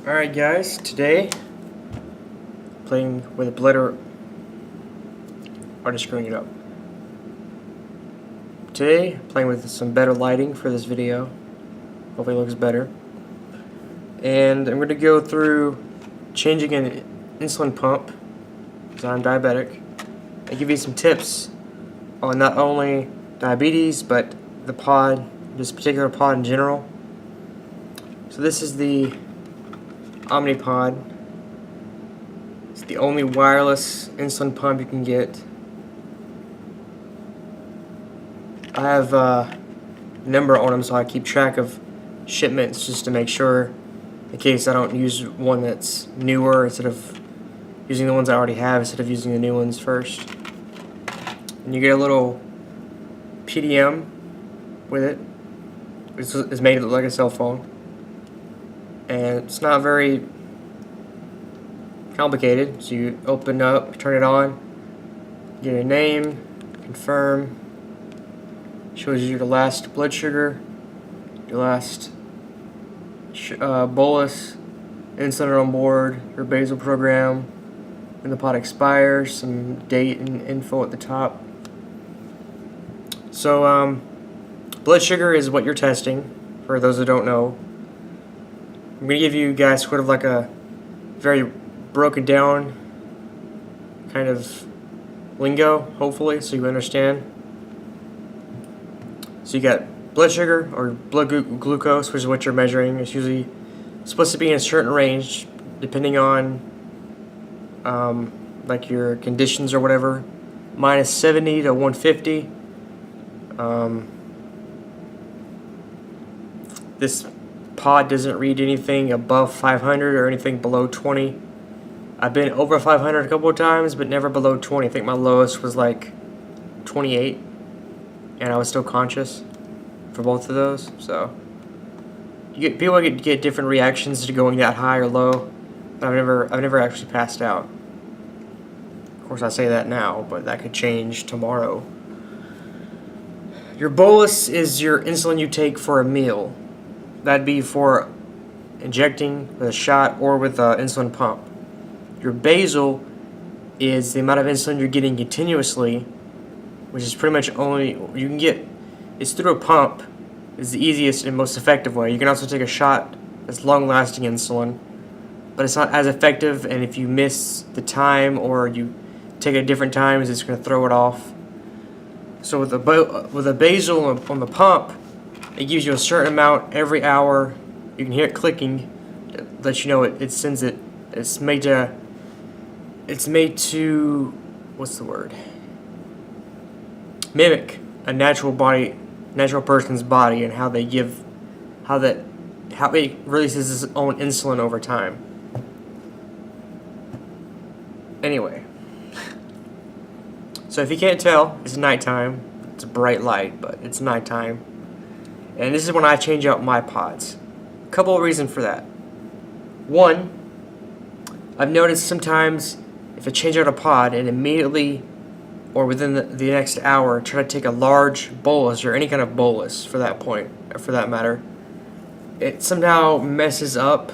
Alright guys, today playing with a blitter. I'm just screwing it up. Today playing with some better lighting for this video. Hopefully it looks better. And I'm going to go through changing an insulin pump because I'm diabetic. I give you some tips on not only diabetes but the pod, this particular pod in general. So this is the Omnipod. It's the only wireless insulin pump you can get. I have a number on them so I keep track of shipments just to make sure in case I don't use one that's newer instead of using the ones I already have instead of using the new ones first. And you get a little PDM with it. It's made to look like a cell phone. And it's not very complicated. So you open up, turn it on, get a name, confirm, shows you your last blood sugar, your last bolus, insulin on board, your basal program, when the pod expires, some date and info at the top. So blood sugar is what you're testing, for those that don't know. I'm going to give you guys sort of like a very broken down kind of lingo, hopefully, so you understand. So you got blood sugar or blood glucose, which is what you're measuring. It's usually supposed to be in a certain range, depending on like your conditions or whatever. Minus 70 to 150. This pod doesn't read anything above 500 or anything below 20. I've been over 500 a couple of times, but never below 20. I think my lowest was like 28, and I was still conscious for both of those. So people get different reactions to going that high or low. But I've never actually passed out. Of course, I say that now, but that could change tomorrow. Your bolus is your insulin you take for a meal. That'd be for injecting with a shot or with an insulin pump. Your basal is the amount of insulin you're getting continuously, which is pretty much only you can get. It's through a pump. Is the easiest and most effective way. You can also take a shot that's long-lasting insulin, but it's not as effective. And if you miss the time or you take it at different times, it's going to throw it off. So with a basal on the pump, it gives you a certain amount every hour. You can hear it clicking, let you know it sends it. It's made to what's the word? Mimic a natural person's body and how it releases its own insulin over time. Anyway, so if you can't tell, it's nighttime. It's a bright light, but it's nighttime. And this is when I change out my pods. A couple of reasons for that. One, I've noticed sometimes if I change out a pod and immediately or within the next hour try to take a large bolus or any kind of bolus for that matter, it somehow messes up.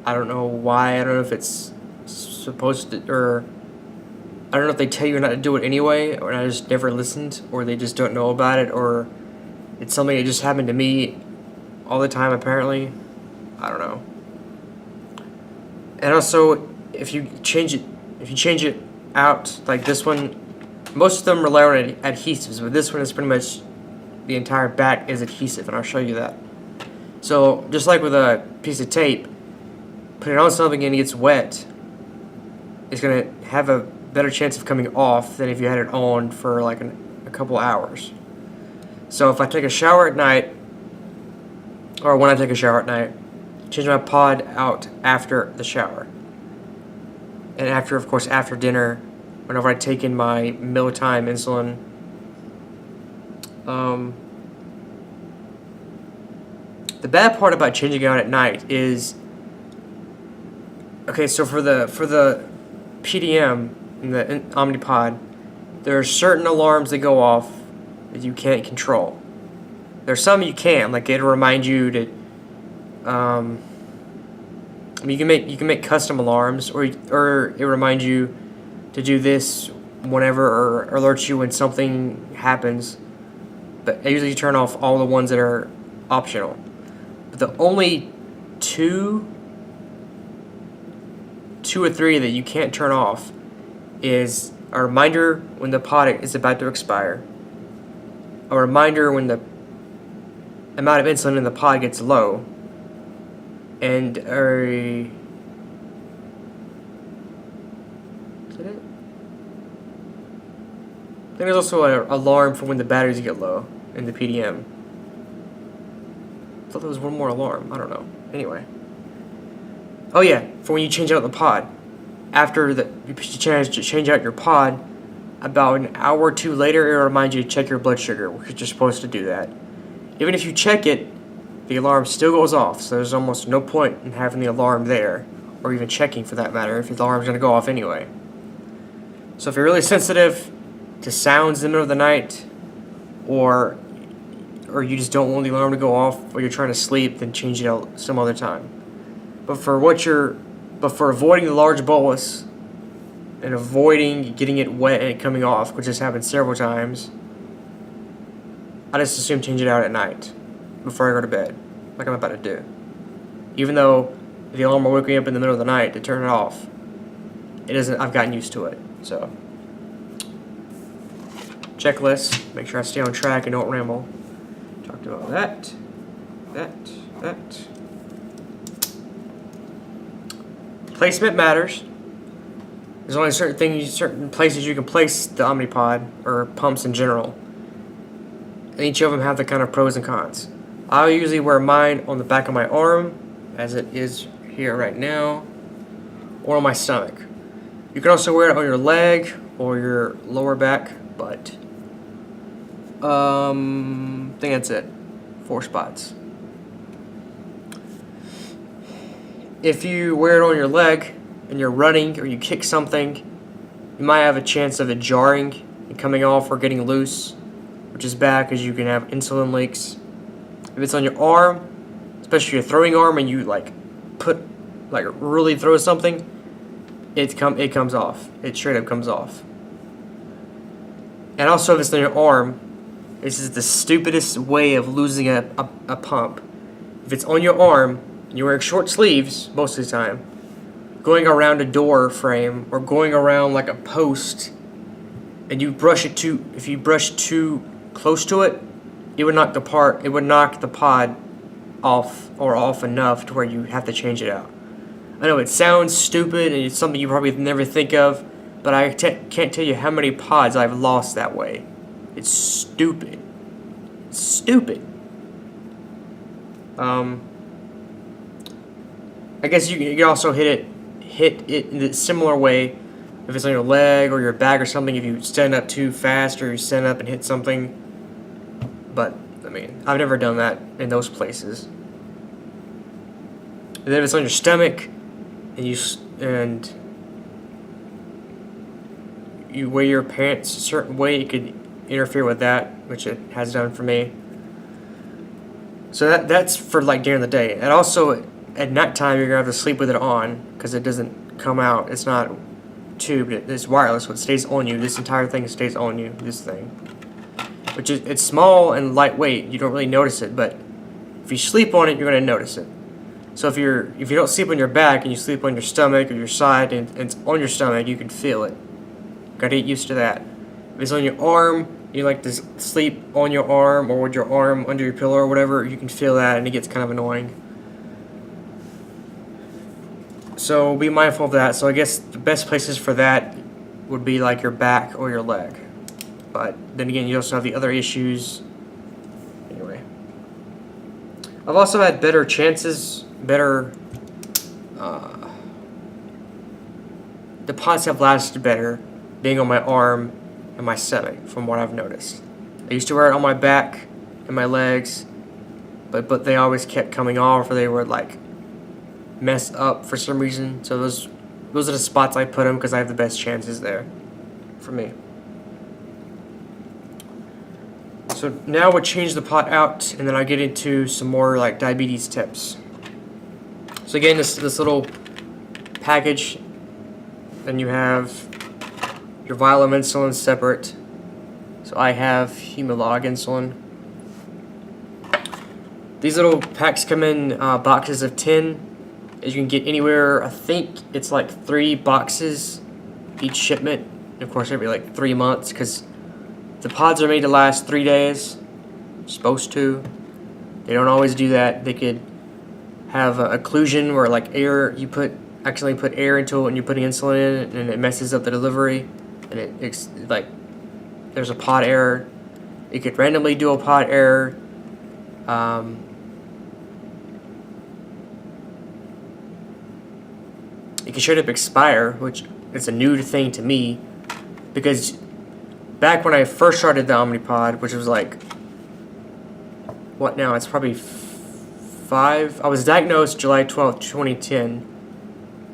I don't know why. I don't know if it's supposed to, or I don't know if they tell you not to do it anyway, or I just never listened, or they just don't know about it, or it's something that just happened to me all the time apparently. I don't know. And also, if you change it out like this one, most of them rely on adhesives, but this one is pretty much the entire back is adhesive, and I'll show you that. So just like with a piece of tape, put it on something and it gets wet, it's gonna have a better chance of coming off than if you had it on for like a couple hours. So if I take a shower at night, or when I take a shower at night, change my pod out after the shower. And after, of course, after dinner, whenever I take in my mealtime insulin. The bad part about changing out at night is, okay, so for the PDM in the Omnipod, there are certain alarms that go off that you can't control. There's some you can, like it'll remind you to I mean, you can make custom alarms, or it reminds you to do this whenever, or alerts you when something happens. But I usually turn off all the ones that are optional. But the only two or three that you can't turn off is a reminder when the pod is about to expire, a reminder when the amount of insulin in the pod gets low, and is that it? I think there's also an alarm for when the batteries get low in the PDM. I thought there was one more alarm. I don't know. Anyway. Oh yeah, for when you change out the pod. After you change out your pod, about an hour or two later, it'll remind you to check your blood sugar, because you're supposed to do that. Even if you check it, the alarm still goes off, so there's almost no point in having the alarm there, or even checking for that matter, if the alarm's going to go off anyway. So if you're really sensitive to sounds in the middle of the night, or you just don't want the alarm to go off, or you're trying to sleep, then change it out some other time. But for avoiding the large bolus and avoiding getting it wet and it coming off, which has happened several times, I just assume change it out at night before I go to bed, like I'm about to do. Even though the alarm will wake me up in the middle of the night to turn it off, it doesn't. I've gotten used to it. So checklist, make sure I stay on track and don't ramble. Talked about that. Placement matters. There's only certain places you can place the Omnipod, or pumps in general. And each of them have the kind of pros and cons. I usually wear mine on the back of my arm, as it is here right now, or on my stomach. You can also wear it on your leg or your lower back, but I think that's it. 4 spots. If you wear it on your leg and you're running or you kick something, you might have a chance of it jarring and coming off or getting loose, which is bad because you can have insulin leaks. If it's on your arm, especially your throwing arm, and you really throw something, it comes off. It straight up comes off. And also, if it's on your arm, this is the stupidest way of losing a pump. If it's on your arm, you're wearing short sleeves most of the time, going around a door frame or going around like a post, and if you brush too close to it, it would knock the pod off enough to where you have to change it out. I know it sounds stupid and it's something you probably never think of, but I can't tell you how many pods I've lost that way. It's stupid. I guess you can also hit it in a similar way if it's on your leg or your back or something, if you stand up too fast or you stand up and hit something. But, I mean, I've never done that in those places. And then if it's on your stomach and you wear your pants a certain way, it could interfere with that, which it has done for me. So that's for like during the day. And also at nighttime, you're gonna have to sleep with it on because it doesn't come out. It's not tubed. It's wireless, so it stays on you. This entire thing stays on you. This thing, which is it's small and lightweight. You don't really notice it, but if you sleep on it, you're gonna notice it. So if you don't sleep on your back and you sleep on your stomach or your side and it's on your stomach, you can feel it. Gotta get used to that. If it's on your arm, you like to sleep on your arm or with your arm under your pillow or whatever, you can feel that and it gets kind of annoying. So be mindful of that. So I guess the best places for that would be like your back or your leg. But then again, you also have the other issues. Anyway. I've also had better chances, the pods have lasted better being on my arm and my stomach, from what I've noticed. I used to wear it on my back and my legs, but they always kept coming off, or they were like messed up for some reason. So those are the spots I put them because I have the best chances there for me. So now we'll change the pot out, and then I'll get into some more like diabetes tips. So again, this little package, then you have your vial of insulin separate. So I have Humalog insulin. These little packs come in boxes of 10. As you can get anywhere, I think it's like 3 boxes each shipment. And of course, every like 3 months, because the pods are made to last 3 days. Supposed to. They don't always do that. They could have occlusion where like air, you accidentally put air into it when you're putting insulin in, and it messes up the delivery, and it's like there's a pod error. It could randomly do a pod error. It can straight up expire, which is a new thing to me, because back when I first started the Omnipod, which was like, what now? It's probably 5. I was diagnosed July 12th, 2010.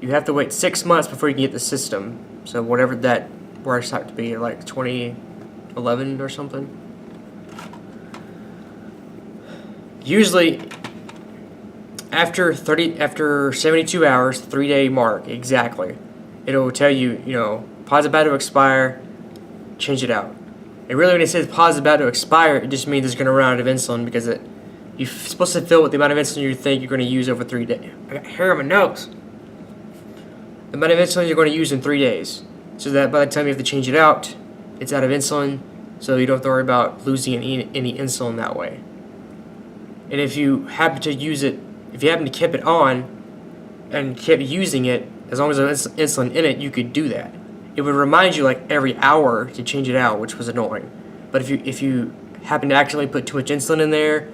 You have to wait 6 months before you can get the system. So whatever that works out to be, like 2011 or something. Usually, after 72 hours, 3-day mark exactly, it'll tell you, pod's about to expire, change it out. And really, when it says pod's about to expire, it just means it's going to run out of insulin, because you're supposed to fill with the amount of insulin you think you're going to use over 3 days. I got hair on my nose. The amount of insulin you're going to use in 3 days, so that by the time you have to change it out, it's out of insulin, so you don't have to worry about losing any insulin that way. And if you happen to use it, if you happen to keep it on and kept using it, as long as there's insulin in it, you could do that. It would remind you like every hour to change it out, which was annoying. But if you happen to accidentally put too much insulin in there,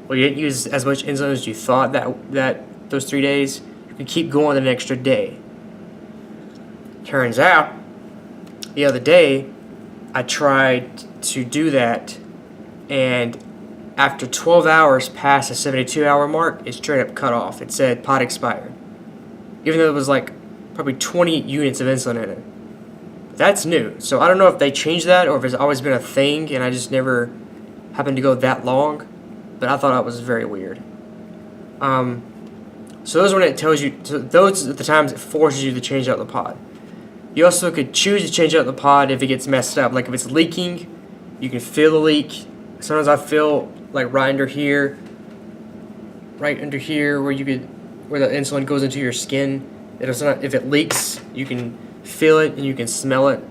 or you didn't use as much insulin as you thought that those 3 days, you could keep going an extra day. Turns out, the other day, I tried to do that, and after 12 hours past the 72-hour mark, it straight up cut off. It said pod expired, even though it was like probably 20 units of insulin in it. That's new. So I don't know if they changed that or if it's always been a thing and I just never happened to go that long. But I thought that was very weird. So those are when it tells you. So those are the times it forces you to change out the pod. You also could choose to change out the pod if it gets messed up. Like if it's leaking, you can feel the leak. Sometimes I feel like right under here where the insulin goes into your skin. If it leaks, you can feel it and you can smell it.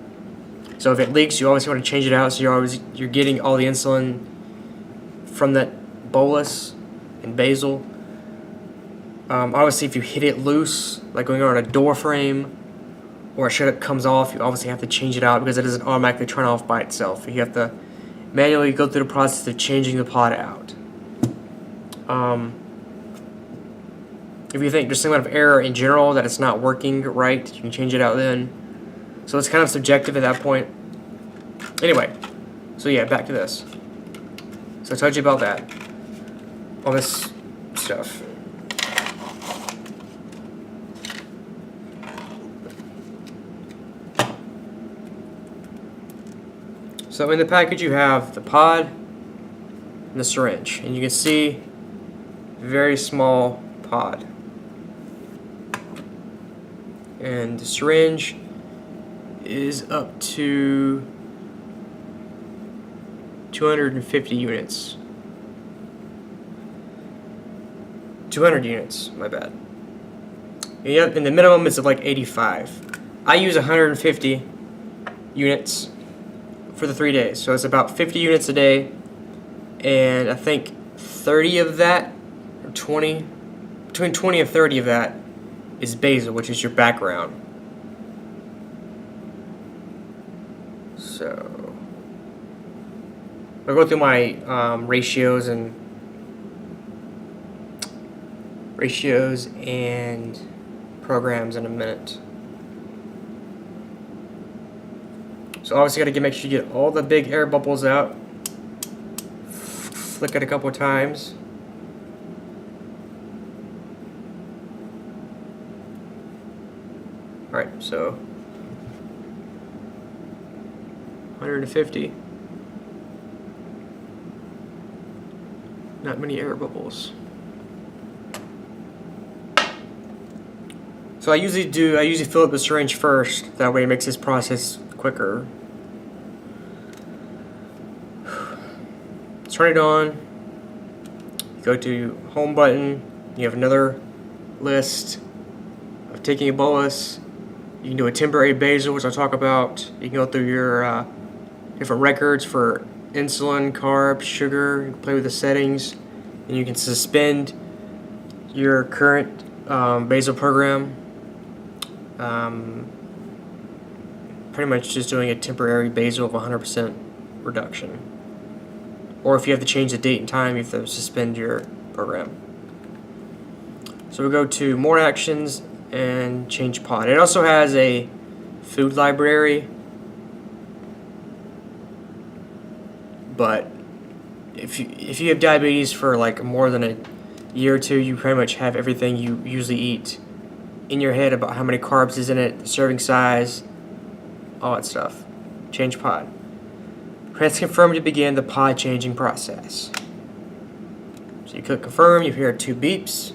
So if it leaks, you always want to change it out, so you're getting all the insulin from that bolus and basal. Obviously, if you hit it loose, like when you're on a door frame, or a shut-up comes off, you obviously have to change it out because it doesn't automatically turn off by itself. You have to manually go through the process of changing the pod out. If you think there's some kind of error in general that it's not working right, you can change it out then. So it's kind of subjective at that point. Anyway, so yeah, back to this. So I told you about that. All this stuff. So in the package you have the pod and the syringe. And you can see very small pod. And the syringe is up to 250 units. 200 units, my bad. And the minimum is like 85. I use 150 units for the 3 days. So it's about 50 units a day. And I think 30 of that, or 20, between 20 and 30 of that is basal, which is your background. So I'll go through my ratios and programs in a minute. So obviously got to make sure you get all the big air bubbles out. Flick it a couple of times. Alright, so 150. Not many air bubbles. So I usually fill up the syringe first. That way it makes this process quicker. Turn it on. Go to home button. You have another list of taking a bolus. You can do a temporary basal, which I'll talk about. You can go through your different records for insulin, carbs, sugar. You can play with the settings, and you can suspend your current basal program. Pretty much just doing a temporary basal of 100% reduction. Or if you have to change the date and time, you have to suspend your program. So we'll go to more actions and change pod. It also has a food library, but if you have diabetes for like more than a year or two, you pretty much have everything you usually eat in your head about how many carbs is in it, the serving size, all that stuff. Change pod. Press confirm to begin the pod changing process. So you click confirm, you hear 2 beeps.